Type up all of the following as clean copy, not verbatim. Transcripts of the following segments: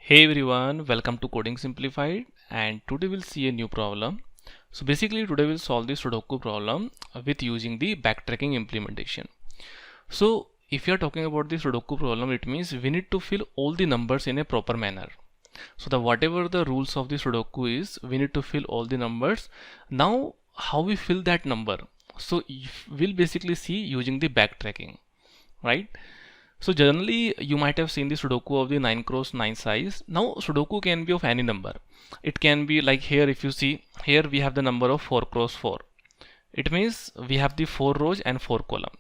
Hey everyone, welcome to Coding Simplified, and today we'll see a new problem. So basically today we'll solve the Sudoku problem with using the backtracking implementation. So if you're talking about the Sudoku problem, it means we need to fill all the numbers in a proper manner. So whatever the rules of the Sudoku is, we need to fill all the numbers. Now how we fill that number? So we'll basically see using the backtracking, right? So generally you might have seen the Sudoku of the 9 cross 9 size. Now Sudoku can be of any number. It can be like here, if you see here we have the number of 4 cross 4. It means we have the 4 rows and 4 column.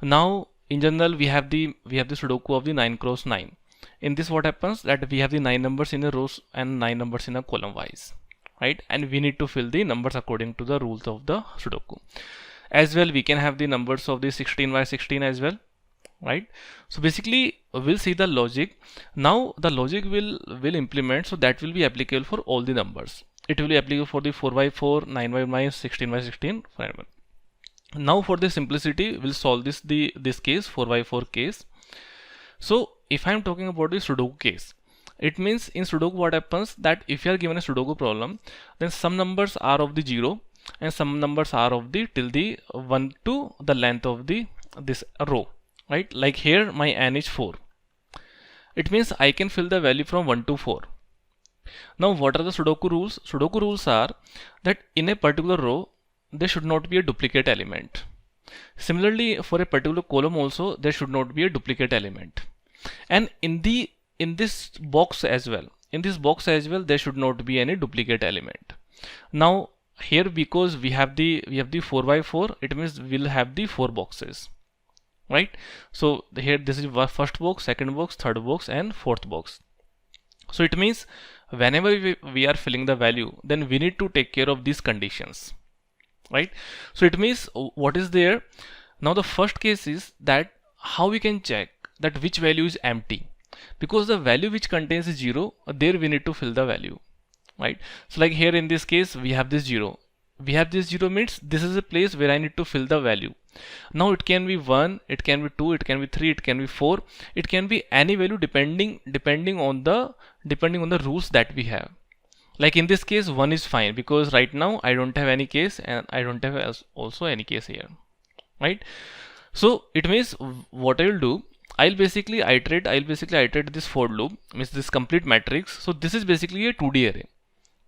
Now in general we have the Sudoku of the 9 cross 9. In this what happens that we have the 9 numbers in a rows and 9 numbers in a column wise, right? And we need to fill the numbers according to the rules of the Sudoku. As well we can have the numbers of the 16 by 16 as well, right? So basically we'll see the logic. Now the logic will implement, so that will be applicable for all the numbers. It will be applicable for the 4 by 4, 9 by 9, 16 by 16, forever. Now for the simplicity we'll solve this case, 4 by 4 case. So if I'm talking about the Sudoku case, it means in Sudoku what happens that if you are given a Sudoku problem, then some numbers are of the 0 and some numbers are of the till the 1 to the length of this row, right? Like here my n is 4. It means I can fill the value from 1 to 4. Now what are the Sudoku rules? Sudoku rules are that in a particular row there should not be a duplicate element. Similarly for a particular column also there should not be a duplicate element. And in this box as well, there should not be any duplicate element. Now here because we have the 4 by 4, it means we'll have the 4 boxes, right? So here this is first box, second box, third box and fourth box. So it means whenever we are filling the value, then we need to take care of these conditions, right? So it means what is there. Now the first case is that how we can check that which value is empty, because the value which contains 0, there we need to fill the value, right? So like here in this case we have this 0. We have this 0 means this is a place where I need to fill the value. Now it can be 1, it can be 2, it can be 3, it can be 4, it can be any value depending on the rules that we have. Like in this case 1 is fine because right now I don't have any case and I don't have also any case here, right? So it means what I will do, I'll basically iterate this for loop, means this complete matrix. So this is basically a 2D array,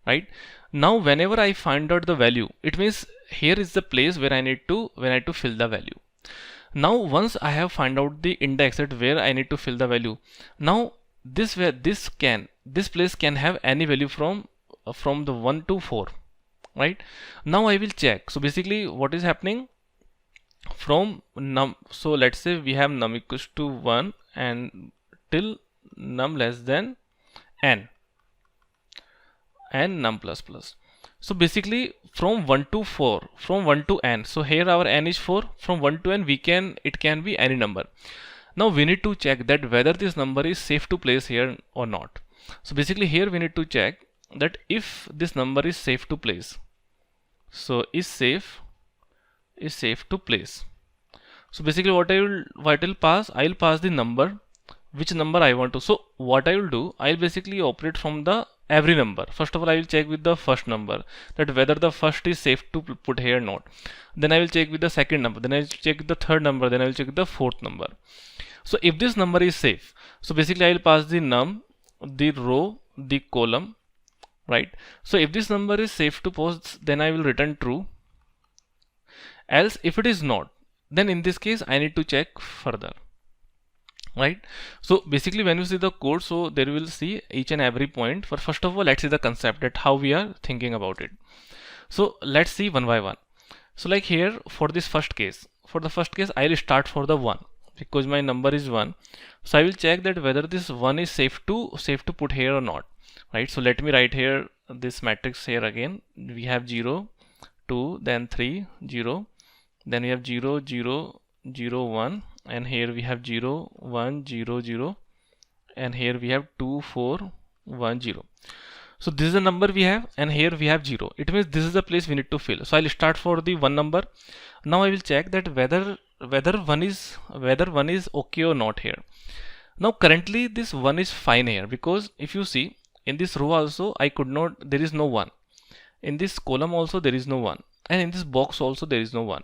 right? Now whenever I find out the value, it means here is the place where I need to fill the value. Now once I have find out the index at where I need to fill the value, now this place can have any value from the 1 to 4, right? Now I will check. So basically what is happening from num, so let's say we have num equals to 1 and till num less than n and num plus plus. So basically from 1 to 4, from 1 to n, so here our n is 4, from 1 to n it can be any number. Now we need to check that whether this number is safe to place here or not. So basically here we need to check that if this number is safe to place, so is safe to place. So basically what I'll pass the number, which number I want to. So what I will do, I'll basically operate from the every number. First of all I will check with the first number that whether the first is safe to put here or not. Then I will check with the second number, then I will check with the third number, then I will check with the fourth number. So if this number is safe, so basically I will pass the num, the row, the column, right? So if this number is safe to post, then I will return true. Else if it is not, then in this case I need to check further, right? So basically when you see the code, so there will see each and every point. For first of all let's see the concept, that how we are thinking about it. So let's see one by one. So like here for this first case, I'll start for the 1 because my number is 1. So I will check that whether this 1 is safe to put here or not, right? So let me write here this matrix here again. We have 0, 2, then 3, 0, then we have 0, 0, 0, 1, and here we have 0, 1, 0, 0, and here we have 2, 4, 1, 0. So this is the number we have, and here we have 0. It means this is the place we need to fill. So I'll start for the 1 number. Now I will check that whether 1 is okay or not here. Now currently this 1 is fine here, because if you see in this row also I could not, there is no 1. In this column also there is no 1, and in this box also there is no 1,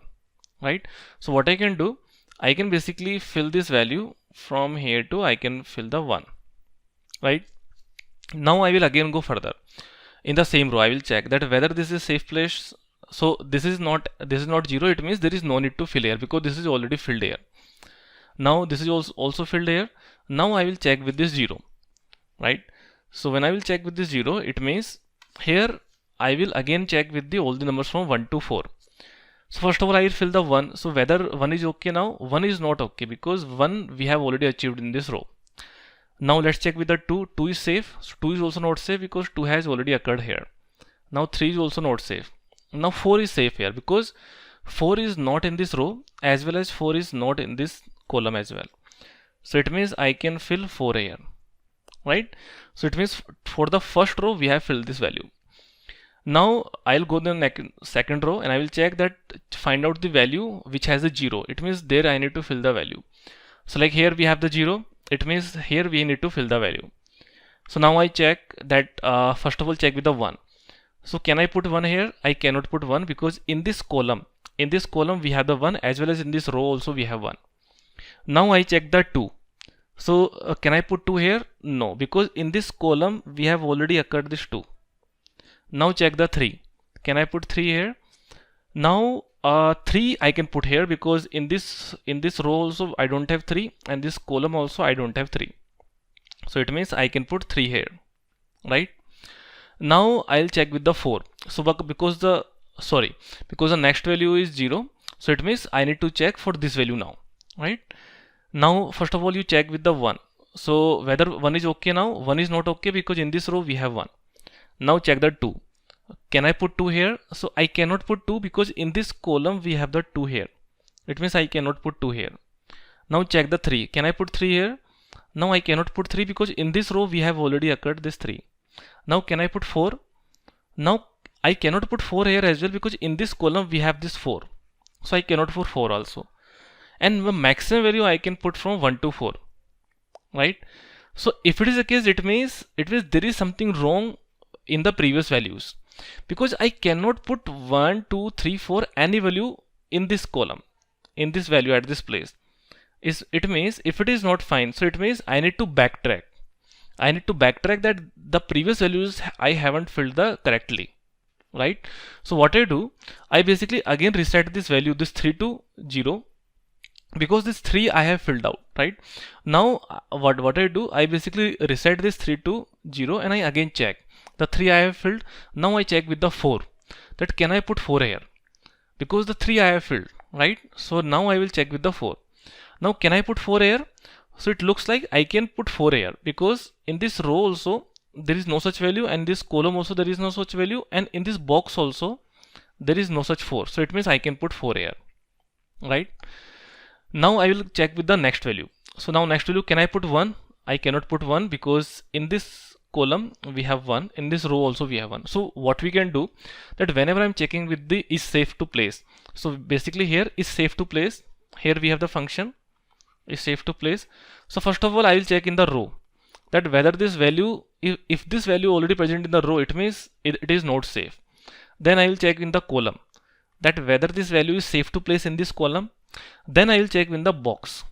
right? So what I can do, I can basically fill this value from here to, I can fill the 1, right? Now I will again go further. In the same row I will check that whether this is safe place. So this is not 0, it means there is no need to fill here because this is already filled here. Now this is also filled here. Now I will check with this 0, right? So when I will check with this 0, it means here I will again check with all the numbers from 1 to 4. So first of all I will fill the 1. So whether 1 is okay now, 1 is not okay because 1 we have already achieved in this row. Now let's check with the 2. 2 is safe. So 2 is also not safe because 2 has already occurred here. Now 3 is also not safe. Now 4 is safe here because 4 is not in this row as well as 4 is not in this column as well. So it means I can fill 4 here, right? So it means for the first row we have filled this value. Now I'll go to the second row and I will check that, find out the value which has a 0. It means there I need to fill the value. So like here we have the 0. It means here we need to fill the value. So now I check that, first of all check with the 1. So can I put 1 here? I cannot put 1 because in this column we have the 1 as well as in this row also we have 1. Now I check the 2. So can I put 2 here? No, because in this column we have already occurred this 2. Now check the 3. Can I put 3 here? Now 3 I can put here because in this row also I don't have 3 and this column also I don't have 3. So it means I can put 3 here, right? Now I'll check with the 4. So because the next value is 0, so it means I need to check for this value now, right? Now first of all you check with the 1. So whether 1 is okay now, 1 is not okay because in this row we have 1. Now check the 2. Can I put 2 here? So I cannot put 2 because in this column we have the 2 here. It means I cannot put 2 here. Now check the 3. Can I put 3 here? Now I cannot put 3 because in this row we have already occurred this 3. Now can I put 4? Now I cannot put 4 here as well because in this column we have this 4. So I cannot put 4 also. And the maximum value I can put from 1 to 4, right? So if it is the case, it means there is something wrong in the previous values, because I cannot put 1, 2, 3, 4 any value in this column, in this value at this place. It means if it is not fine, so it means I need to backtrack. I need to backtrack that the previous values I haven't filled correctly, right? So what I do, I basically again reset this value, this 3 to 0, because this 3 I have filled out, right? Now what I do, I basically reset this 3 to 0 and I again check the 3 I have filled. Now I check with the 4, that can I put 4 here, because the 3 I have filled, right? So now I will check with the 4. Now can I put 4 here? So it looks like I can put 4 here because in this row also there is no such value, and this column also there is no such value, and in this box also there is no such 4. So it means I can put 4 here, right? Now I will check with the next value. So now next value, can I put 1? I cannot put 1 because in this column we have 1, in this row also we have 1. So what we can do, that whenever I'm checking with the is safe to place, so basically here is safe to place, here we have the function is safe to place. So first of all I will check in the row that whether this value, if this value already present in the row, it means it is not safe. Then I will check in the column that whether this value is safe to place in this column. Then I will check in the box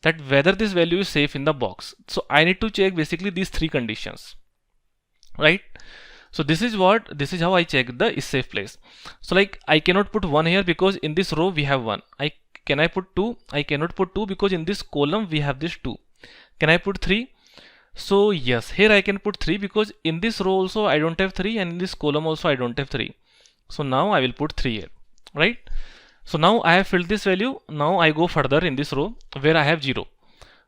that whether this value is safe in the box. So I need to check basically these 3 conditions, right? So this is how I check the is safe place. So like I cannot put 1 here because in this row we have 1. Can I put 2? I cannot put 2 because in this column we have this 2. Can I put 3? So yes, here I can put 3 because in this row also I don't have 3 and in this column also I don't have 3. So now I will put 3 here, right? So now I have filled this value. Now I go further in this row where I have 0.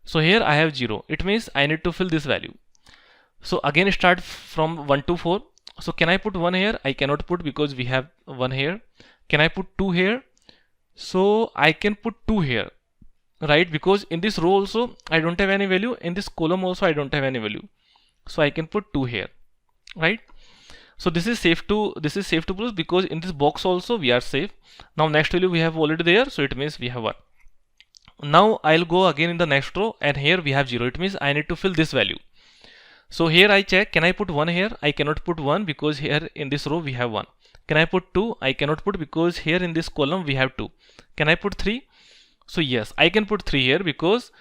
So here I have 0. It means I need to fill this value. So again start from 1 to 4. So can I put 1 here? I cannot put because we have 1 here. Can I put 2 here? So I can put 2 here, right? Because in this row also I don't have any value. In this column also I don't have any value. So I can put 2 here, right? So this is safe to place because in this box also we are safe. Now next value we have already there, so it means we have 1, Now I'll go again in the next row, and here we have 0. It means I need to fill this value. So here I check, can I put 1 here? I cannot put 1 because here in this row we have 1. Can I put 2? I cannot put because here in this column we have 2. Can I put 3? So yes, I can put 3 here because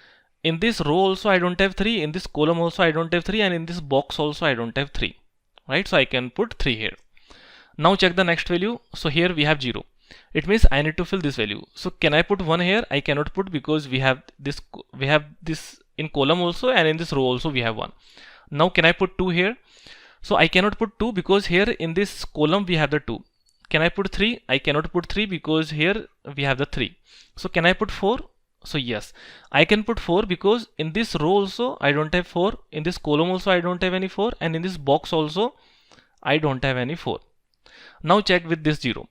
in this row also I don't have 3, in this column also I don't have 3, and in this box also I don't have 3. Right? So I can put 3 here. Now check the next value. So here we have 0. It means I need to fill this value. So can I put 1 here? I cannot put because we have this in column also, and in this row also we have 1. Now can I put 2 here? So I cannot put 2 because here in this column we have the 2. Can I put 3? I cannot put 3 because here we have the 3. So can I put 4? So yes, I can put 4 because in this row also I don't have 4, in this column also I don't have any 4, and in this box also I don't have any 4. Now check with this 0.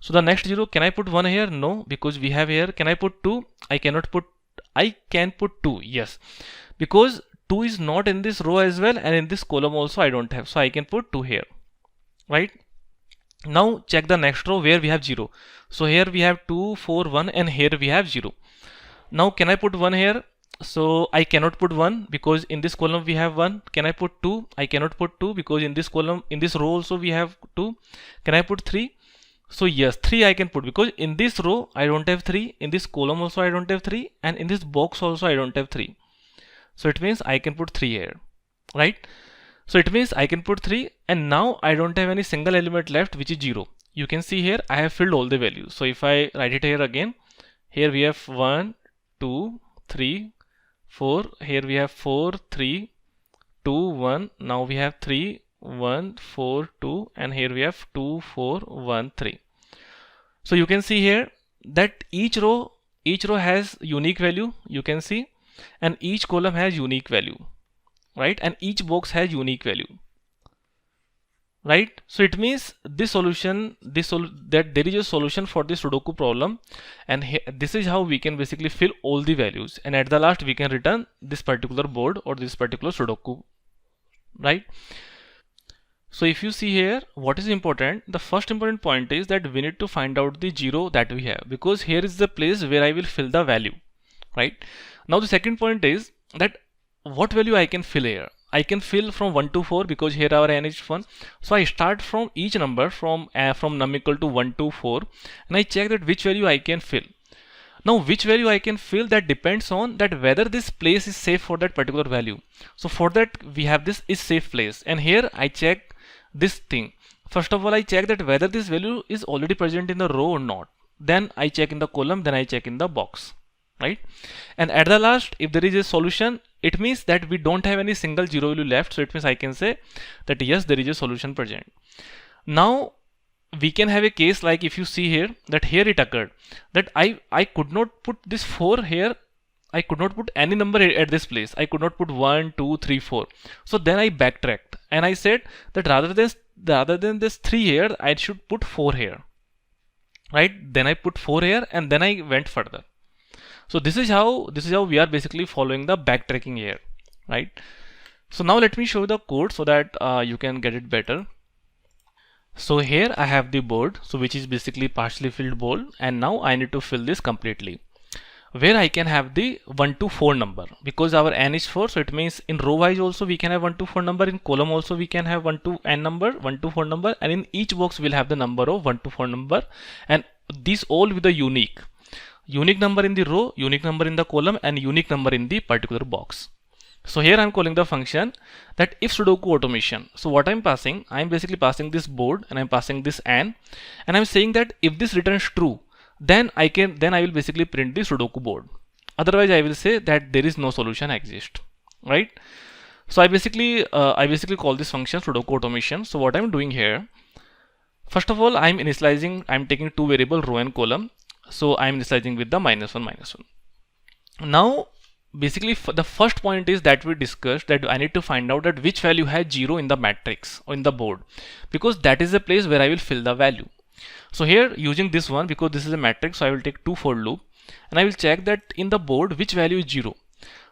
So the next 0, can I put 1 here? No, because we have here. Can I put 2? I cannot put, I can put 2, yes, because 2 is not in this row as well, and in this column also I don't have, so I can put 2 here, right? Now check the next row where we have 0. So here we have 2, 4, 1, and here we have 0. Now can I put 1 here? So I cannot put 1 because in this column we have 1. Can I put 2? I cannot put 2 because in this column, in this row also we have 2. Can I put 3? So yes, 3 I can put because in this row I don't have 3, in this column also I don't have 3, and in this box also I don't have 3. So it means I can put 3 here, right? So it means I can put 3, and now I don't have any single element left which is 0. You can see here I have filled all the values. So if I write it here again, here we have 1, 2, 3, 4, here we have 4, 3, 2, 1, now we have 3, 1, 4, 2, and here we have 2, 4, 1, 3. So you can see here that each row has unique value, you can see, and each column has unique value, right? And each box has unique value, right? So it means this solution, that there is a solution for this Sudoku problem, and this is how we can basically fill all the values, and at the last we can return this particular board or this particular Sudoku, right? So if you see here, what is important, the first important point is that we need to find out the 0 that we have, because here is the place where I will fill the value, right? Now the second point is that what value I can fill here. I can fill from 1 to 4 because here our n is 1. So I start from each number from num equal to 1 to 4, and I check that which value I can fill. Now which value I can fill, that depends on that whether this place is safe for that particular value. So for that we have this is safe place, and here I check this thing. First of all, I check that whether this value is already present in the row or not. Then I check in the column, then I check in the box, right? And at the last, if there is a solution, it means that we don't have any single 0 value left. So it means I can say that yes, there is a solution present. Now we can have a case like if you see here, that here it occurred that I could not put this 4 here. I could not put any number at this place. I could not put 1, 2, 3, 4. So then I backtracked and I said that rather than this 3 here, I should put 4 here, right? Then I put 4 here, and then I went further. So this is how we are basically following the backtracking here, right? So now let me show the code so that you can get it better. So here I have the board, so which is basically partially filled board, and now I need to fill this completely, where I can have the 1 to 4 number, because our n is 4. So it means in row wise also we can have 1 to 4 number, in column also we can have 1 to n number, 1 to 4 number, and in each box we'll have the number of 1 to 4 number, and these all with a unique number in the row, unique number in the column, and unique number in the particular box. So here I'm calling the function that if Sudoku automation. So what I'm passing, I'm basically passing this board, and I'm passing this n, and I'm saying that if this returns true, then I will basically print the Sudoku board. Otherwise I will say that there is no solution exist, right? So I basically call this function Sudoku automation. So what I'm doing here, first of all, I'm taking two variable row and column. So I'm initializing with the -1. Now basically the first point is that we discussed that I need to find out that which value has 0 in the matrix or in the board, because that is the place where I will fill the value. So here using this one, because this is a matrix, so I will take 2 for loop, and I will check that in the board which value is 0.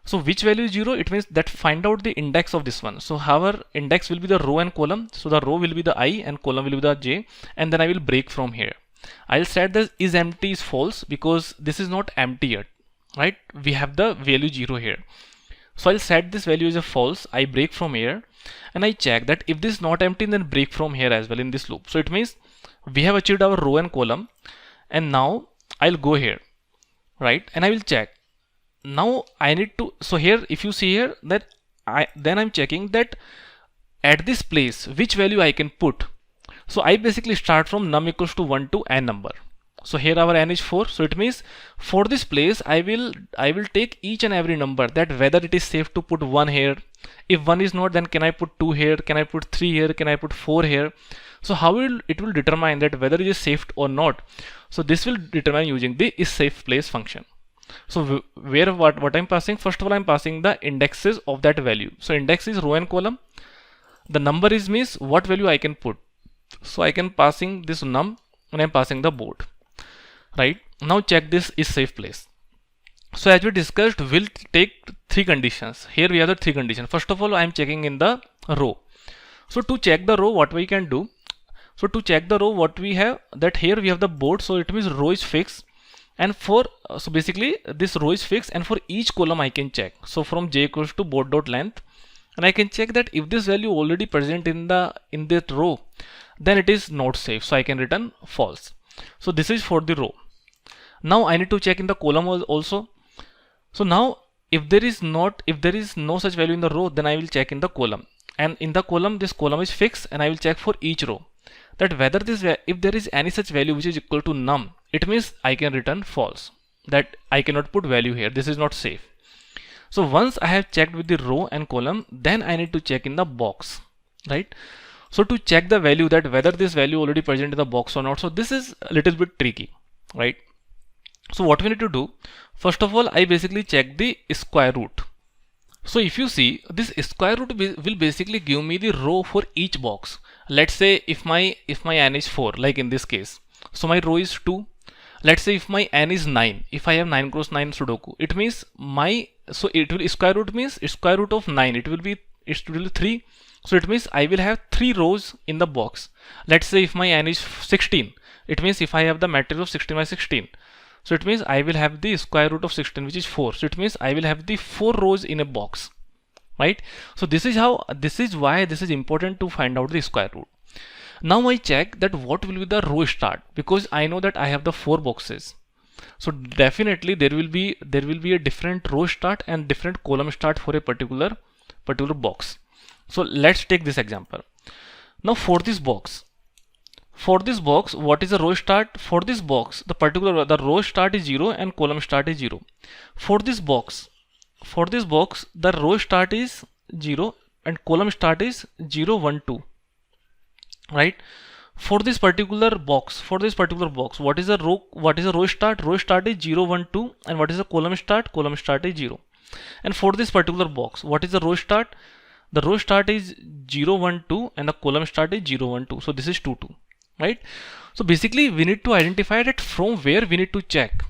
So which value is 0, it means that find out the index of this one. So our index will be the row and column. So the row will be the I and column will be the j, and then I will break from here. I'll set this is empty is false because this is not empty yet, right? We have the value 0 here. So I'll set this value as a false. I break from here and I check that if this is not empty, then break from here as well in this loop. So it means we have achieved our row and column, and now I'll go here, right? And I will check. Now I need to, so here if you see here that I'm checking that at this place which value I can put. So I basically start from num equals to 1 to n number. So here our n is 4. So it means for this place I will take each and every number, that whether it is safe to put 1 here. If 1 is not, then can I put 2 here, can I put 3 here, can I put 4 here. So how it will determine that whether it is safe or not. So this will determine using the isSafePlace function. So where what I'm passing, first of all I'm passing the indexes of that value. So index is row and column. The number is means what value I can put. So I can passing this num and I'm passing the board, right? Now check this isSafePlace. So as we discussed, we'll take 3 conditions. Here we have the 3 conditions. First of all, I'm checking in the row. So to check the row, what we can do, so to check the row, what we have, that here we have the board. So it means row is fixed, and for so basically this row is fixed, and for each column I can check. So from j equals to board dot length, and I can check that if this value already present in that row, then it is not safe. So I can return false. So this is for the row. Now I need to check in the column also. So now if there is no such value in the row, then I will check in the column, and in the column this column is fixed, and I will check for each row that whether if there is any such value which is equal to num, it means I can return false, that I cannot put value here, this is not safe. So once I have checked with the row and column, then I need to check in the box, right? So to check the value, that whether this value already present in the box or not, so this is a little bit tricky, right? So what we need to do, first of all I basically check the square root. So if you see, this square root will basically give me the row for each box. Let's say if my n is 4, like in this case, so my row is 2. Let's say if my n is 9, if I have 9 cross 9 Sudoku, it means so it will square root means square root of 9, it will be 3. So it means I will have 3 rows in the box. Let's say if my n is 16, it means if I have the matrix of 16 by 16, so it means I will have the square root of 16, which is 4. So it means I will have the 4 rows in a box, right? So this is why this is important to find out the square root. Now I check that what will be the row start, because I know that I have the 4 boxes. So definitely there will be a different row start and different column start for a particular box. So let's take this example. Now for this box, what is the row start? For this box, the row start is 0 and column start is 0. For this box, the row start is 0 and column start is 0, 1, 2, right? For this particular box, what is the row start? Row start is 0, 1, 2, and what is the column start? Column start is 0. And for this particular box, what is the row start? The row start is 0, 1, 2, and the column start is 0, 1, 2. So this is 2, 2. Right? So basically we need to identify that from where we need to check.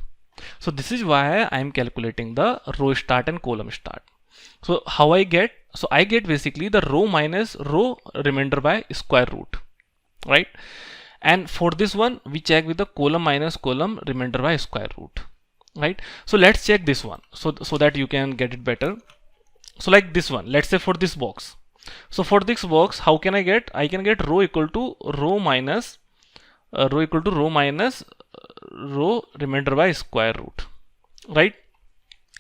So this is why I am calculating the row start and column start. So how I get? So I get basically the row minus row remainder by square root, right? And for this one we check with the column minus column remainder by square root, right? So let's check this one so that you can get it better. So like this one, let's say for this box. So for this box, how can I get? I can get row equal to row minus row remainder by square root, right?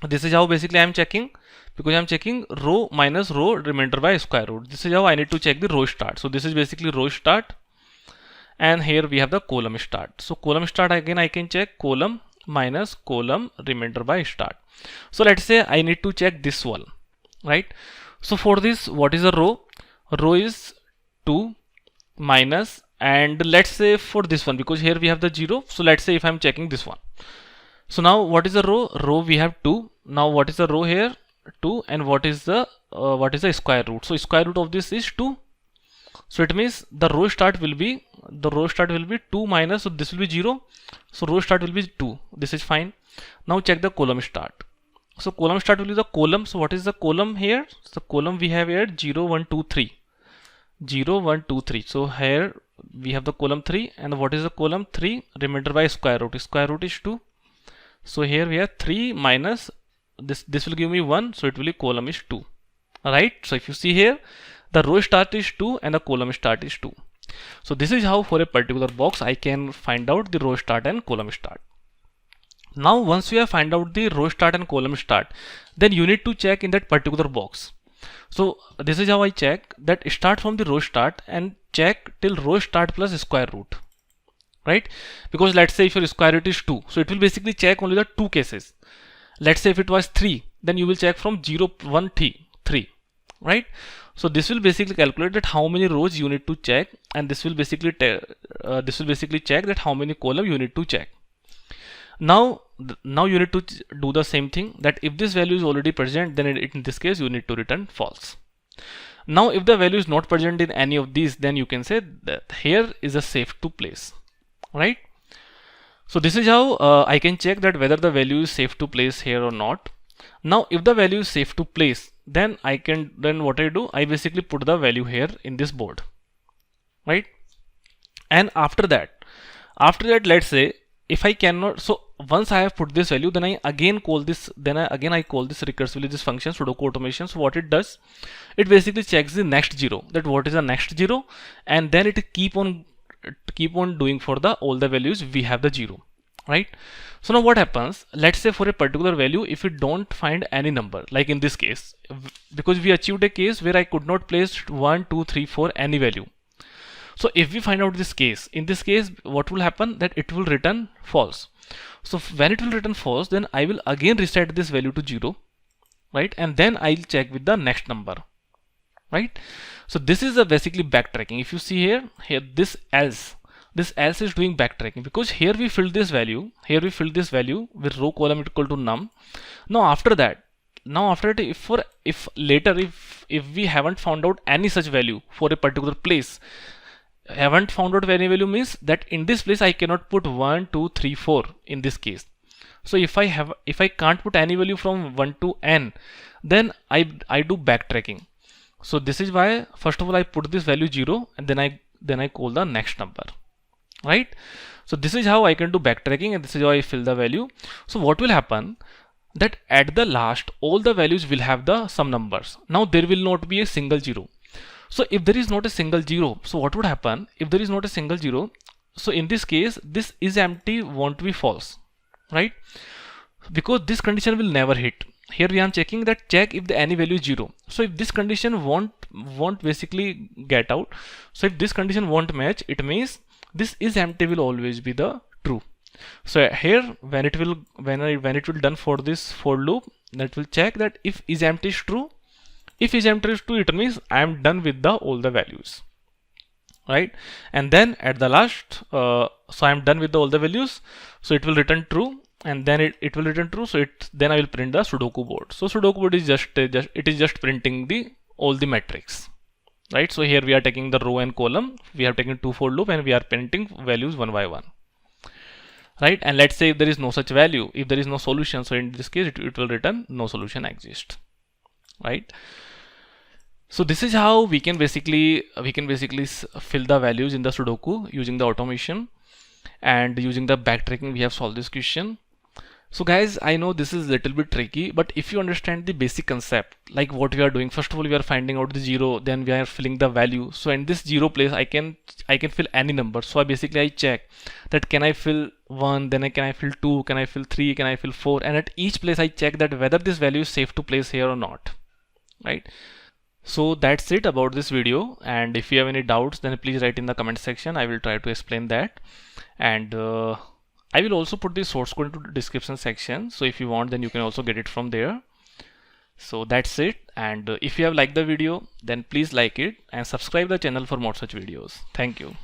This is how basically I am checking, because I am checking row minus row remainder by square root. This is how I need to check the row start. So this is basically row start, and here we have the column start. So column start, again I can check column minus column remainder by start. So let's say I need to check this one, right? So for this, what is the row? Row is 2 minus, and let's say for this one, because here we have the 0, so let's say if I'm checking this one. So now what is the row? Row we have 2. Now what is the row here? 2, and what is the square root? So square root of this is 2. So it means the row start will be 2 minus, so this will be 0. So row start will be 2. This is fine. Now check the column start. So column start will be the column. So what is the column here? So column we have here 0, 1, 2, 3. 0, 1, 2, 3. So here we have the column 3, and what is the column 3? Remainder by square root. Square root is 2. So here we have 3 minus this will give me 1, so it will be column is 2. Right? So if you see here, the row start is 2 and the column start is 2. So this is how for a particular box I can find out the row start and column start. Now once you have find out the row start and column start, then you need to check in that particular box. So this is how I check that start from the row start and check till row start plus square root. Right? Because let's say if your square root is 2, so it will basically check only the two cases. Let's say if it was 3, then you will check from 0, 1, 3. Right? So this will basically calculate that how many rows you need to check, and this will basically check that how many columns you need to check. Now you need to do the same thing, that if this value is already present, then in this case you need to return false. Now if the value is not present in any of these, then you can say that here is a safe to place. Right? So this is how I can check that whether the value is safe to place here or not. Now if the value is safe to place, then what I do, I basically put the value here in this board. Right? And after that let's say if I cannot, so once I have put this value, then I again call this recursively this function Sudoku automation. So what it does, it basically checks the next 0, that what is the next 0, and then it keep on doing for all the values we have the 0. Right? So now what happens, let's say for a particular value, if we don't find any number, like in this case, because we achieved a case where I could not place 1, 2, 3, 4 any value. So if we find out this case, in this case what will happen, that it will return false. So when it will return false, then I will again reset this value to 0. Right? And then I'll check with the next number. Right? So this is basically backtracking. If you see here this else is doing backtracking, because here we filled this value with row column equal to num. Now after that if later we haven't found out any such value for a particular place, haven't found out any value means that in this place I cannot put 1, 2, 3, 4 in this case. So if I can't put any value from 1 to n, then I do backtracking. So this is why first of all I put this value 0, and then I call the next number. Right? So this is how I can do backtracking, and this is how I fill the value. So what will happen, that at the last all the values will have the some numbers. Now there will not be a single 0. So if there is not a single 0, so what would happen if there is not a single 0? So in this case this is empty won't be false. Right? Because this condition will never hit. Here we are checking that check if the any value is 0. So if this condition won't basically get out, so if this condition won't match, it means this is empty will always be the true. So here when it will done for this for loop, that will check that if is empty is true. If is empty is true, it means I am done with all the values. Right? And then at the last, so I am done with all the values, so it will return true, and then it will return true. So then I will print the Sudoku board. So Sudoku board is just printing all the metrics. Right? So here we are taking the row and column, we have taken 2 for loop, and we are printing values one by one. Right? And let's say if there is no such value, if there is no solution, so in this case it will return no solution exists. Right? So this is how we can basically fill the values in the Sudoku using the automation, and using the backtracking we have solved this question. So guys, I know this is a little bit tricky, but if you understand the basic concept, like what we are doing, first of all we are finding out the 0, then we are filling the value. So in this 0 place I can fill any number. So I check that can I fill 1, then can I fill 2, can I fill 3, can I fill 4, and at each place I check that whether this value is safe to place here or not. Right? So that's it about this video, and if you have any doubts, then please write in the comment section. I will try to explain that, and I will also put the source code into the description section, so if you want, then you can also get it from there. So that's it, and if you have liked the video, then please like it and subscribe the channel for more such videos. Thank you.